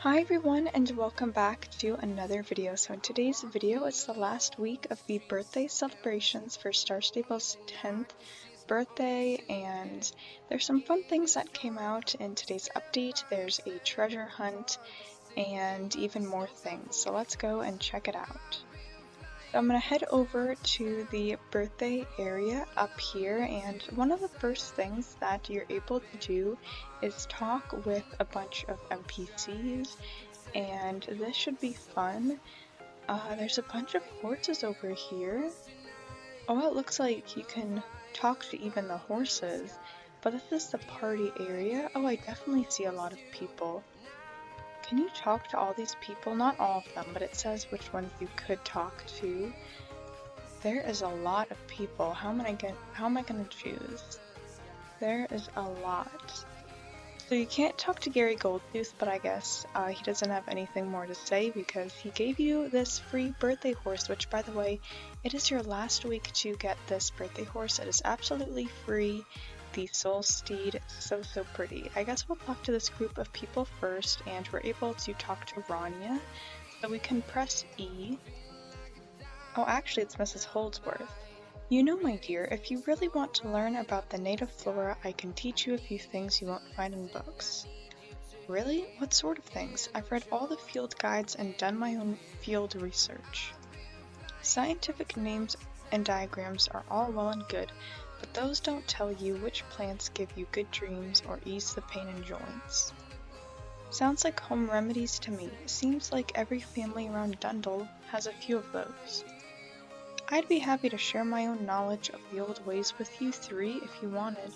Hi everyone and welcome back to another video. So in today's video it's the last week of the birthday celebrations for Star Stable's 10th birthday, and there's some fun things that came out in today's update. There's a treasure hunt and even more things. So let's go and check it out. So I'm going to head over to the birthday area up here, and one of the first things that you're able to do is talk with a bunch of NPCs, and this should be fun. There's a bunch of horses over here. Oh, it looks like you can talk to even the horses, but this is the party area. Oh, I definitely see a lot of people. Can you talk to all these people? Not all of them, but it says which ones you could talk to. There is a lot of people. How am I gonna choose? There is a lot. So you can't talk to Gary Goldtooth, but I guess he doesn't have anything more to say because he gave you this free birthday horse, which, by the way, it is your last week to get this birthday horse. It is absolutely free. The Soul Steed, so pretty. I guess we'll talk to this group of people first, and we're able to talk to Rania, so we can press E. Oh, actually it's Mrs. Holdsworth. You know, my dear, if you really want to learn about the native flora, I can teach you a few things you won't find in books. Really? What sort of things? I've read all the field guides and done my own field research. Scientific names and diagrams are all well and good, but those don't tell you which plants give you good dreams or ease the pain in joints. Sounds like home remedies to me. Seems like every family around Dundle has a few of those. I'd be happy to share my own knowledge of the old ways with you three if you wanted.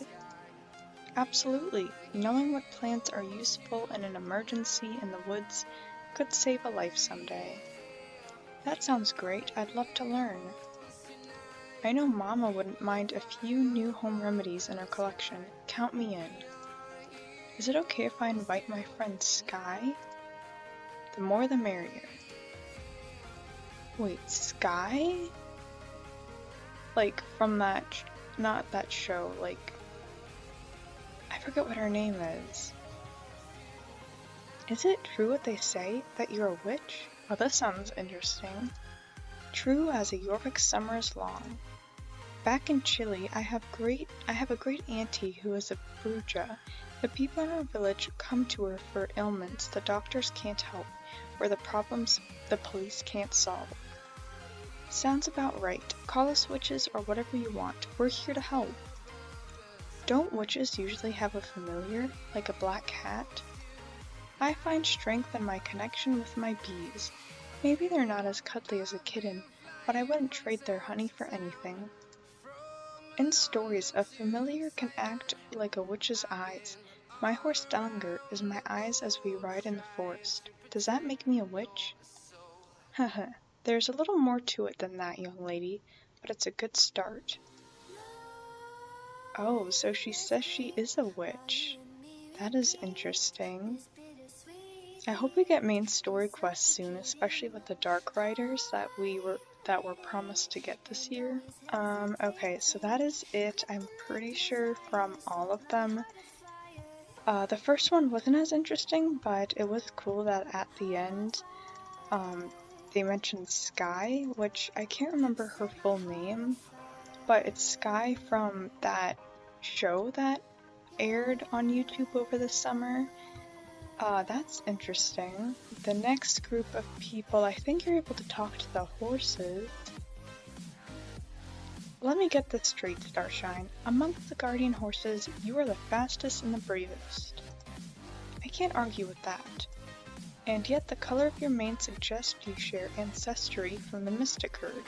Absolutely. Knowing what plants are useful in an emergency in the woods could save a life someday. That sounds great. I'd love to learn. I know Mama wouldn't mind a few new home remedies in her collection. Count me in. Is it okay if I invite my friend Sky? The more the merrier. Wait, Sky? Like from that, not that show, like, I forget what her name is. Is it true what they say, that you're a witch? Oh, this sounds interesting. True as a Jorvik summer is long. Back in Chile, I have a great auntie who is a bruja. The people in our village come to her for ailments the doctors can't help, or the problems the police can't solve. Sounds about right. Call us witches or whatever you want. We're here to help. Don't witches usually have a familiar, like a black cat? I find strength in my connection with my bees. Maybe they're not as cuddly as a kitten, but I wouldn't trade their honey for anything. In stories, a familiar can act like a witch's eyes. My horse Dallinger is my eyes as we ride in the forest. Does that make me a witch? Haha. There's a little more to it than that, young lady, but it's a good start. Oh, so she says she is a witch. That is interesting. I hope we get main story quests soon, especially with the Dark Riders that were promised to get this year. Okay, so that is it, I'm pretty sure, from all of them. The first one wasn't as interesting, but it was cool that at the end, they mentioned Sky, which I can't remember her full name, but it's Sky from that show that aired on YouTube over the summer. That's interesting. The next group of people, I think you're able to talk to the horses. Let me get this straight, Starshine. Amongst the guardian horses, you are the fastest and the bravest. I can't argue with that. And yet the color of your mane suggests you share ancestry from the mystic herd.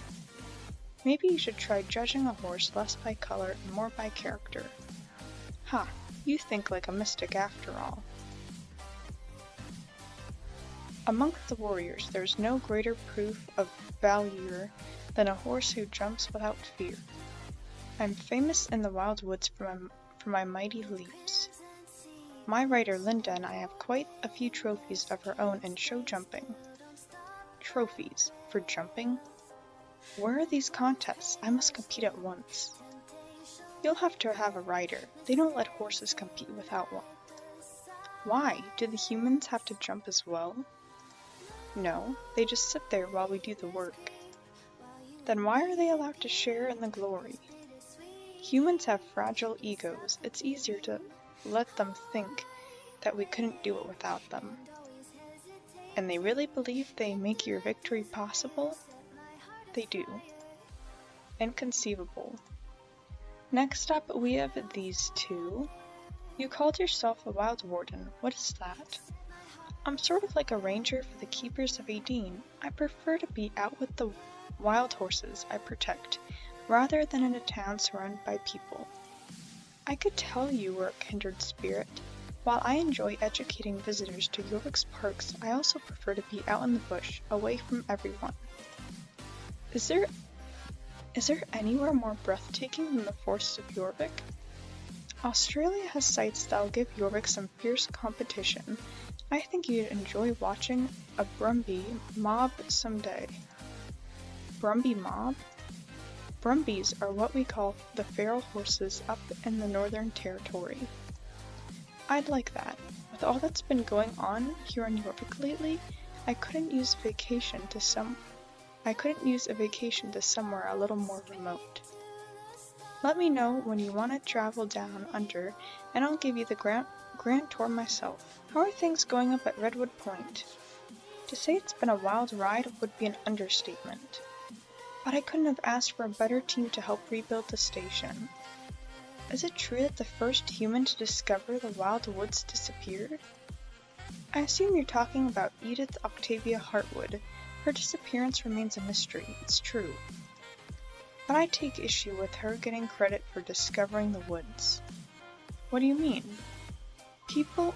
Maybe you should try judging a horse less by color and more by character. Ha, you think like a mystic after all. Amongst the warriors, there is no greater proof of valor than a horse who jumps without fear. I am famous in the wild woods for my mighty leaps. My rider Linda and I have quite a few trophies of her own in show jumping. Trophies? For jumping? Where are these contests? I must compete at once. You'll have to have a rider. They don't let horses compete without one. Why? Do the humans have to jump as well? No, they just sit there while we do the work. Then why are they allowed to share in the glory? Humans have fragile egos. It's easier to let them think that we couldn't do it without them. And they really believe they make your victory possible? They do. Inconceivable. Next up, we have these two. You called yourself a wild warden. What is that? I'm sort of like a ranger for the keepers of Aideen. I prefer to be out with the wild horses I protect, rather than in a town surrounded by people. I could tell you were a kindred spirit. While I enjoy educating visitors to York's parks, I also prefer to be out in the bush, away from everyone. Is there anywhere more breathtaking than the forests of Jorvik? Australia has sights that'll give Jorvik some fierce competition. I think you'd enjoy watching a Brumby mob someday. Brumby mob? Brumbies are what we call the feral horses up in the Northern Territory. I'd like that. With all that's been going on here in Jorvik lately, I couldn't use a vacation to somewhere a little more remote. Let me know when you want to travel down under, and I'll give you the grand tour myself. How are things going up at Redwood Point? To say it's been a wild ride would be an understatement. But I couldn't have asked for a better team to help rebuild the station. Is it true that the first human to discover the wild woods disappeared? I assume you're talking about Edith Octavia Hartwood. Her disappearance remains a mystery, it's true. But I take issue with her getting credit for discovering the woods. What do you mean? People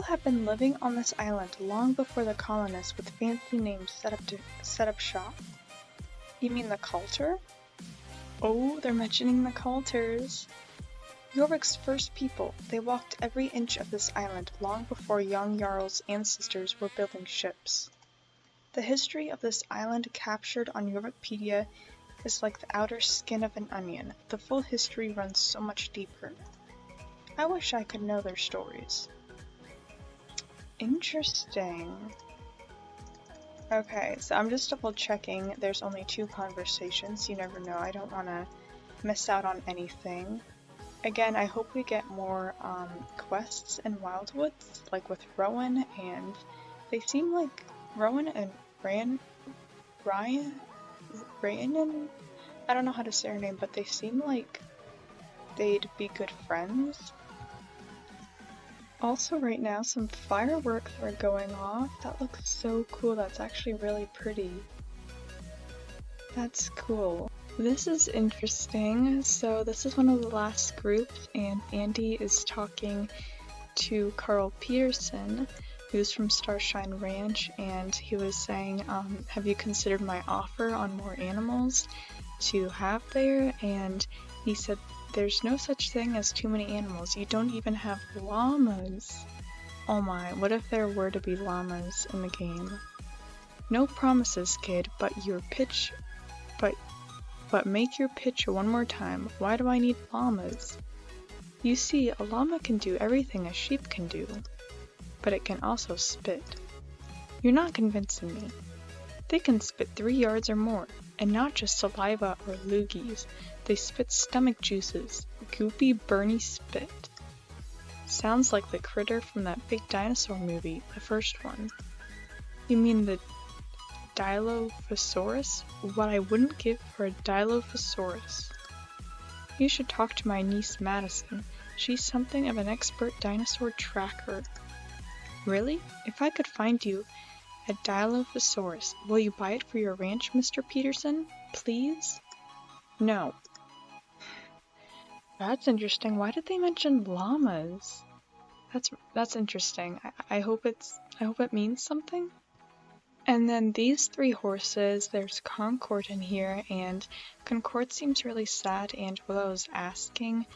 have been living on this island long before the colonists with fancy names set up shop. You mean the culture? Oh, they're mentioning the cultures. Jorvik's first people, they walked every inch of this island long before young Jarl's ancestors were building ships. The history of this island captured on Jorvikpedia is like the outer skin of an onion. The full history runs so much deeper. I wish I could know their stories. Interesting. Okay, so I'm just double checking. There's only 2 conversations. You never know. I don't want to miss out on anything. Again, I hope we get more quests in Wildwoods, like with Rowan, and they seem like Rowan and Ryan, I don't know how to say her name, but they seem like they'd be good friends. Also right now some fireworks are going off. That looks so cool. That's actually really pretty. That's cool. This is interesting. So this is one of the last groups, and Andy is talking to Carl Peterson, who's from Starshine Ranch, and he was saying, have you considered my offer on more animals to have there? And he said, there's no such thing as too many animals. You don't even have llamas. Oh my, what if there were to be llamas in the game? No promises, kid, but make your pitch one more time. Why do I need llamas? You see, a llama can do everything a sheep can do, but it can also spit. You're not convincing me. They can spit 3 yards or more, and not just saliva or loogies. They spit stomach juices, goopy, burny spit. Sounds like the critter from that big dinosaur movie, the first one. You mean the Dilophosaurus? What I wouldn't give for a Dilophosaurus. You should talk to my niece Madison. She's something of an expert dinosaur tracker. Really? If I could find you a Dilophosaurus, will you buy it for your ranch, Mr. Peterson? Please? No. That's interesting. Why did they mention llamas? That's interesting. I hope it means something. And then these 3 horses, there's Concord in here, and Concord seems really sad, and Willow's asking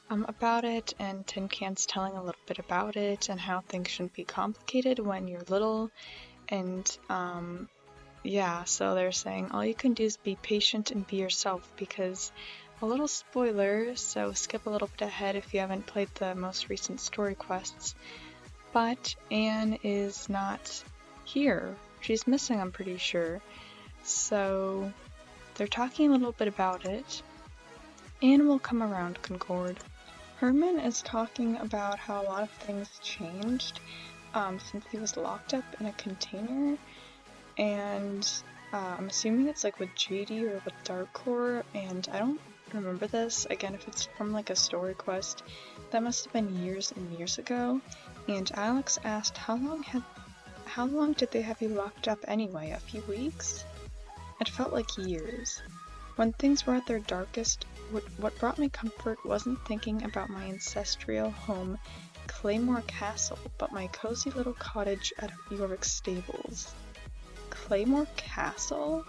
about it, and Tin Can's telling a little bit about it, and how things shouldn't be complicated when you're little, and yeah, so they're saying all you can do is be patient and be yourself, because a little spoiler, so skip a little bit ahead if you haven't played the most recent story quests, but Anne is not here. She's missing, I'm pretty sure. So they're talking a little bit about it. Anne will come around, Concord. Herman is talking about how a lot of things changed since he was locked up in a container, and I'm assuming it's like with JD or with Darkcore, and I don't remember this. Again, if it's from like a story quest, that must have been years and years ago. And Alex asked, how long did they have you locked up anyway? A few weeks? It felt like years. When things were at their darkest, what brought me comfort wasn't thinking about my ancestral home, Claymore Castle, but my cozy little cottage at York Stables. Claymore Castle?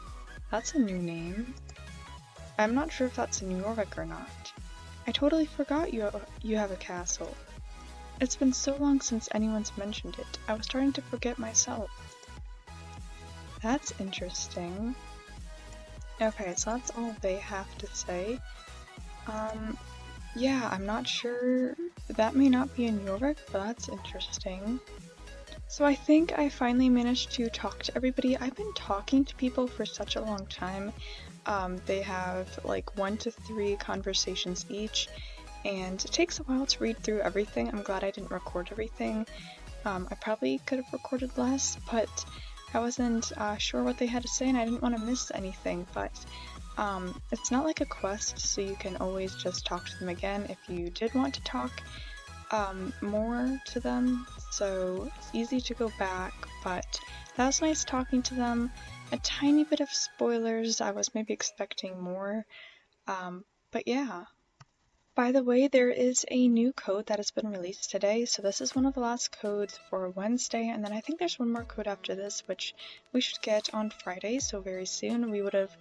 That's a new name. I'm not sure if that's in York or not. I totally forgot you have a castle. It's been so long since anyone's mentioned it. I was starting to forget myself. That's interesting. Okay, so that's all they have to say. Yeah, I'm not sure. That may not be in York, but that's interesting. So I think I finally managed to talk to everybody. I've been talking to people for such a long time. They have like 1 to 3 conversations each, and it takes a while to read through everything. I'm glad I didn't record everything. I probably could have recorded less, but I wasn't sure what they had to say and I didn't want to miss anything. But it's not like a quest, so you can always just talk to them again if you did want to talk more to them, so it's easy to go back. But that was nice talking to them. A tiny bit of spoilers, I was maybe expecting more, but yeah. By the way, there is a new code that has been released today, so this is one of the last codes for Wednesday, and then I think there's one more code after this, which we should get on Friday, so very soon. We would have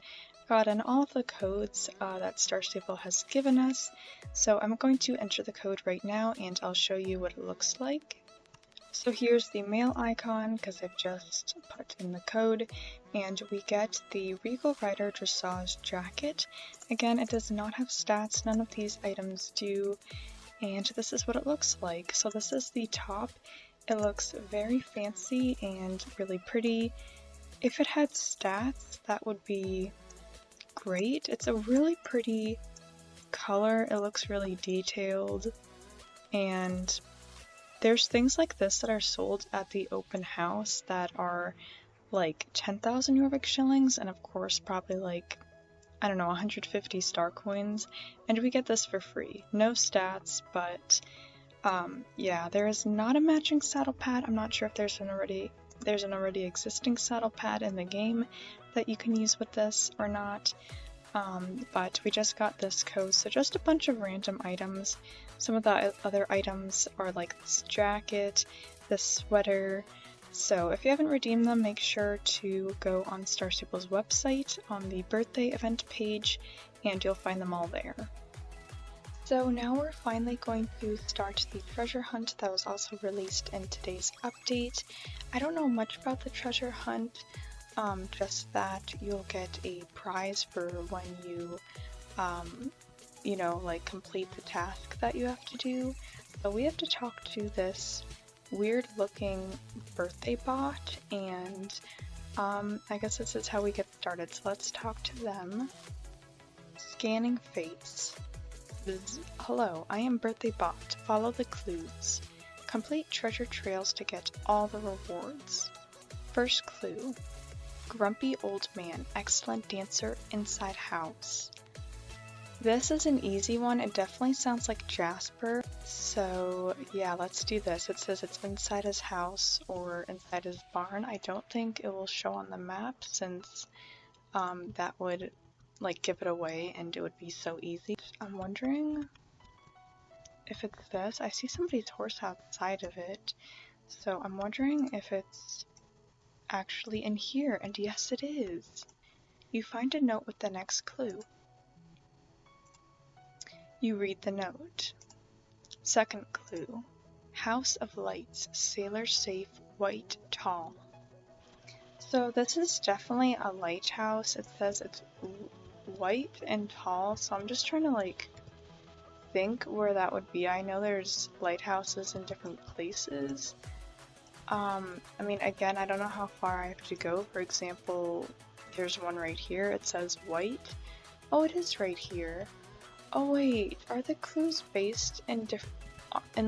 gotten all of the codes that Star Stable has given us, so I'm going to enter the code right now, and I'll show you what it looks like. So here's the mail icon, because I've just put in the code, and we get the Regal Rider Dressage jacket. Again, it does not have stats, none of these items do, and this is what it looks like. So this is the top. It looks very fancy and really pretty. If it had stats, that would be great. It's a really pretty color, it looks really detailed, and there's things like this that are sold at the open house that are like 10,000 Jorvik shillings, and of course probably like, I don't know, 150 star coins, and we get this for free. No stats, but yeah, there is not a matching saddle pad. I'm not sure if there's an already existing saddle pad in the game that you can use with this or not. But we just got this code, so just a bunch of random items. Some of the other items are like this jacket, this sweater. So if you haven't redeemed them, make sure to go on Star Stable's website on the birthday event page, and you'll find them all there. So now we're finally going to start the treasure hunt that was also released in today's update. I don't know much about the treasure hunt. Just that you'll get a prize for when you, you know, like complete the task that you have to do. So we have to talk to this weird looking birthday bot, and I guess this is how we get started. So let's talk to them. Scanning face. Hello, I am birthday bot. Follow the clues. Complete treasure trails to get all the rewards. First clue. Grumpy old man, excellent dancer, inside house. This is an easy one. It definitely sounds like Jasper. So yeah, let's do this. It says it's inside his house or inside his barn. I don't think it will show on the map, since that would like give it away and it would be so easy. I'm wondering if it's this. I see somebody's horse outside of it. So I'm wondering if it's actually in here, and yes it is. You find a note with the next clue. You read the note. Second clue. House of Lights, sailor safe, white, tall. So this is definitely a lighthouse. It says it's white and tall, so I'm just trying to like think where that would be. I know there's lighthouses in different places. I mean, again, I don't know how far I have to go. For example, there's one right here. It says white. Oh, it is right here. Oh wait, are the clues based in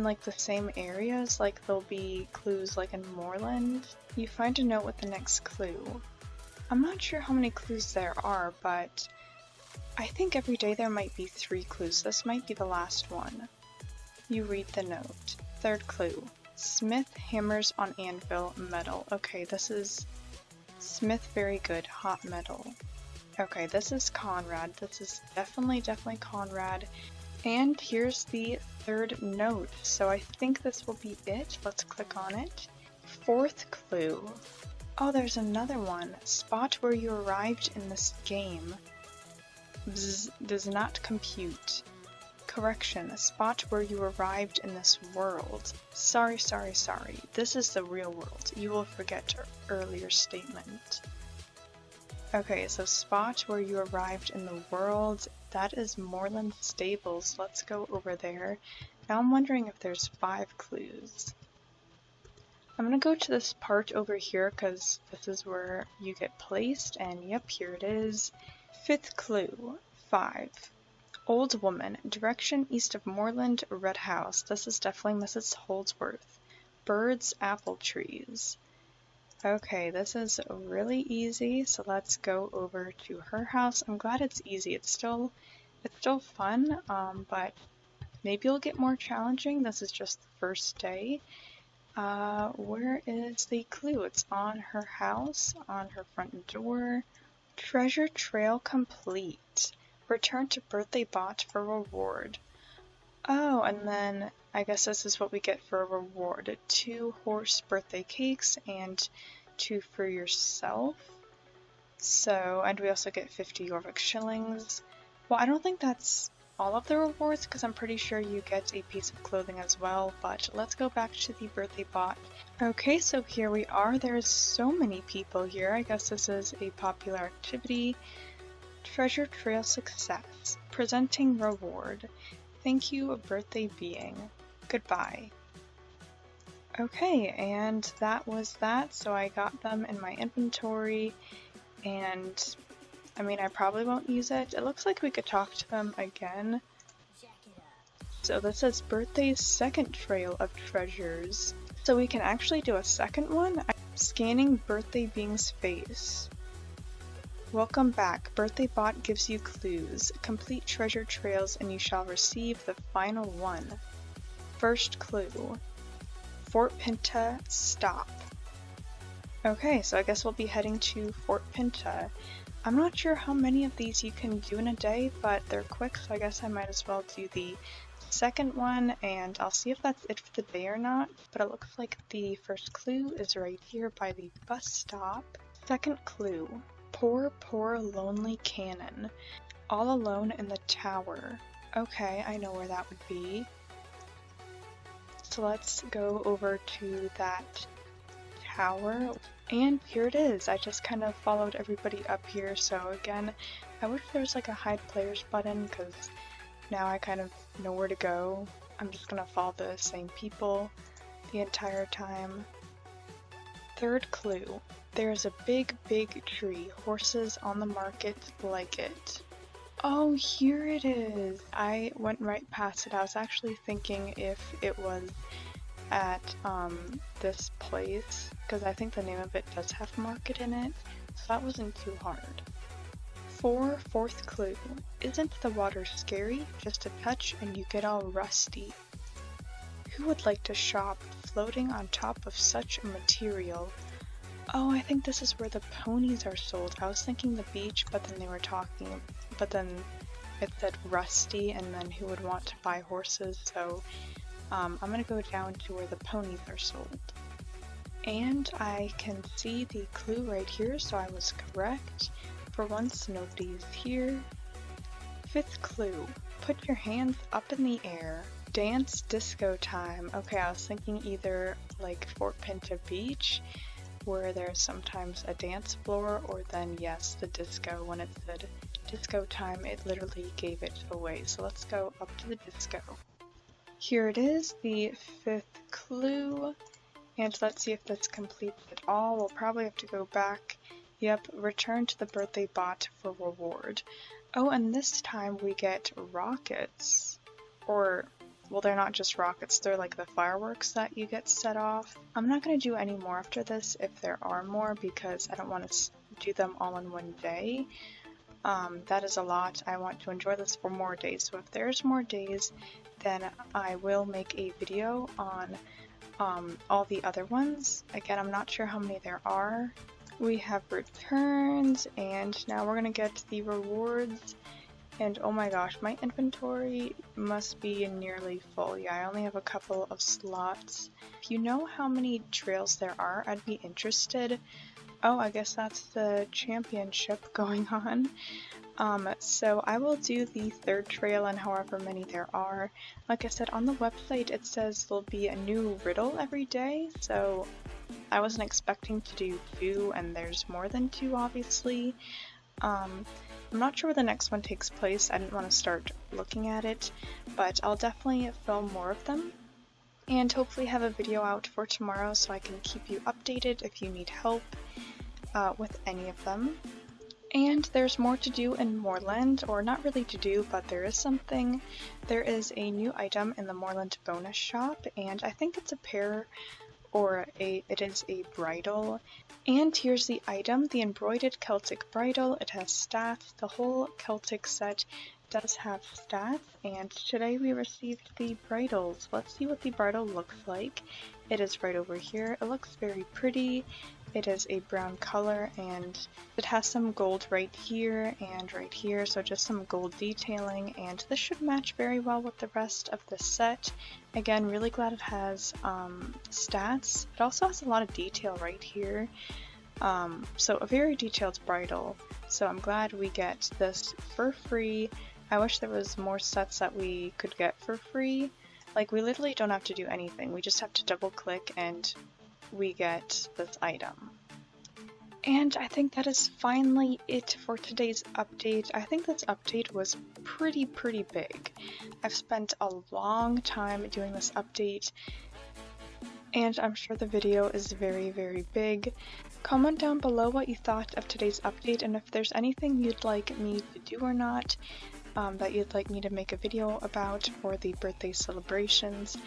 like the same areas? Like there'll be clues like in Moorland? You find a note with the next clue. I'm not sure how many clues there are, but I think every day there might be 3 clues. This might be the last one. You read the note. 3rd clue. Smith hammers on anvil, metal. Okay, this is Smith, very good, hot metal. Okay, this is Conrad. This is definitely Conrad. And here's the 3rd note. So I think this will be it. Let's click on it. 4th clue. Oh, there's another one. Spot where you arrived in this game. Bzz, does not compute. Correction, spot where you arrived in this world. Sorry. This is the real world. You will forget your earlier statement. Okay, so spot where you arrived in the world. That is Moorland Stables. Let's go over there. Now I'm wondering if there's 5 clues. I'm gonna go to this part over here because this is where you get placed, and yep, here it is. 5th clue. 5. Old woman. Direction east of Moorland, red house. This is definitely Mrs. Holdsworth. Birds, apple trees. Okay, this is really easy, so let's go over to her house. I'm glad it's easy. It's still fun, but maybe it'll get more challenging. This is just the first day. Where is the clue? It's on her house, on her front door. Treasure trail complete. Return to birthday bot for reward. Oh, and then I guess this is what we get for a reward. 2 horse birthday cakes and 2 for yourself. So, and we also get 50 Yorvik shillings. Well, I don't think that's all of the rewards because I'm pretty sure you get a piece of clothing as well, but let's go back to the birthday bot. Okay, so here we are. There's so many people here. I guess this is a popular activity. Treasure trail success. Presenting reward. Thank you, birthday being. Goodbye. Okay, and that was that. So I got them in my inventory, and I mean, I probably won't use it. It looks like we could talk to them again. So this says birthday's 2nd trail of treasures. So we can actually do a 2nd one. I'm scanning birthday being's face. Welcome back. Birthday bot gives you clues. Complete treasure trails and you shall receive the final one. 1st clue. Fort Pinta, stop. Okay, so I guess we'll be heading to Fort Pinta. I'm not sure how many of these you can do in a day, but they're quick, so I guess I might as well do the 2nd one, and I'll see if that's it for the day or not. But it looks like the 1st clue is right here by the bus stop. 2nd clue. Poor lonely cannon. All alone in the tower. Okay, I know where that would be. So let's go over to that tower. And here it is. I just kind of followed everybody up here. So again, I wish there was like a hide players button because now I kind of know where to go. I'm just gonna follow the same people the entire time. 3rd clue. There's a big tree. Horses on the market like it. Oh, here it is. I went right past it. I was actually thinking if it was at this place, because I think the name of it does have market in it, so that wasn't too hard. 4th clue. Isn't the water scary? Just a touch and you get all rusty. Who would like to shop floating on top of such a material? Oh, I think this is where the ponies are sold. I was thinking the beach, but then it said rusty, and then who would want to buy horses, so I'm gonna go down to where the ponies are sold. And I can see the clue right here, so I was correct. For once, nobody is here. 5th clue. Put your hands up in the air. Dance disco time. Okay, I was thinking either like Fort Pinta Beach, where there's sometimes a dance floor, or then yes, the disco when it said disco time, it literally gave it away. So let's go up to the disco. Here it is, the 5th clue, and let's see if that's complete at all. We'll probably have to go back. Yep, return to the birthday bot for reward. Oh, and this time we get rockets. Or, well, they're not just rockets, they're like the fireworks that you get set off. I'm not going to do any more after this if there are more, because I don't want to do them all in one day. That is a lot. I want to enjoy this for more days, so if there's more days, then I will make a video on all the other ones. Again, I'm not sure how many there are. We have returns, and now we're gonna get the rewards. And oh my gosh, my inventory must be nearly full. Yeah, I only have a couple of slots. If you know how many trails there are, I'd be interested. Oh, I guess that's the championship going on. So I will do the 3rd trail and however many there are. Like I said, on the website it says there'll be a new riddle every day, so I wasn't expecting to do 2, and there's more than 2 obviously. I'm not sure where the next one takes place. I didn't want to start looking at it, but I'll definitely film more of them. And hopefully have a video out for tomorrow so I can keep you updated if you need help with any of them. And there's more to do in Moorland, or not really to do, but there is something. There is a new item in the Moorland bonus shop, and I think it's a pair, or it is a bridle. And here's the item, the embroidered Celtic bridle. It has stats. The whole Celtic set does have stats, and today we received the bridles. Let's see what the bridle looks like. It is right over here. It looks very pretty. It is a brown color, and it has some gold right here and right here, so just some gold detailing, and this should match very well with the rest of the set. Again, really glad it has stats. It also has a lot of detail right here, so a very detailed bridle, so I'm glad we get this for free. I wish there was more sets that we could get for free. Like, we literally don't have to do anything, we just have to double click and we get this item. And I think that is finally it for today's update. I think this update was pretty big. I've spent a long time doing this update, and I'm sure the video is very big. Comment down below what you thought of today's update, and if there's anything you'd like me to do or not, that you'd like me to make a video about for the birthday celebrations.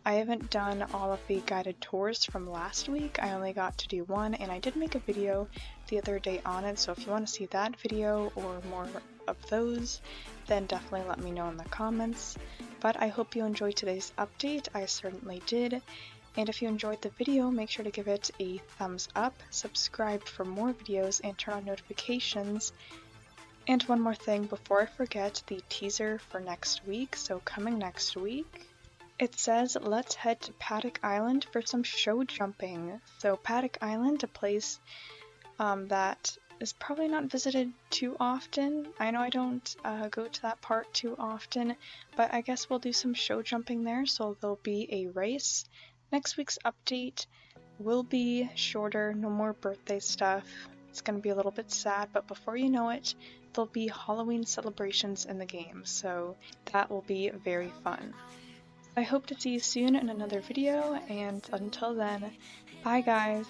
I haven't done all of the guided tours from last week. I only got to do one, and I did make a video the other day on it, so if you want to see that video or more of those, then definitely let me know in the comments. But I hope you enjoyed today's update. I certainly did. And if you enjoyed the video, make sure to give it a thumbs up, subscribe for more videos, and turn on notifications. And one more thing before I forget, the teaser for next week, so coming next week, it says let's head to Paddock Island for some show jumping. So Paddock Island, a place that is probably not visited too often. I know I don't go to that part too often, but I guess we'll do some show jumping there, so there'll be a race. Next week's update will be shorter, no more birthday stuff. It's going to be a little bit sad, but before you know it, there'll be Halloween celebrations in the game, so that will be very fun. I hope to see you soon in another video, and until then, bye guys!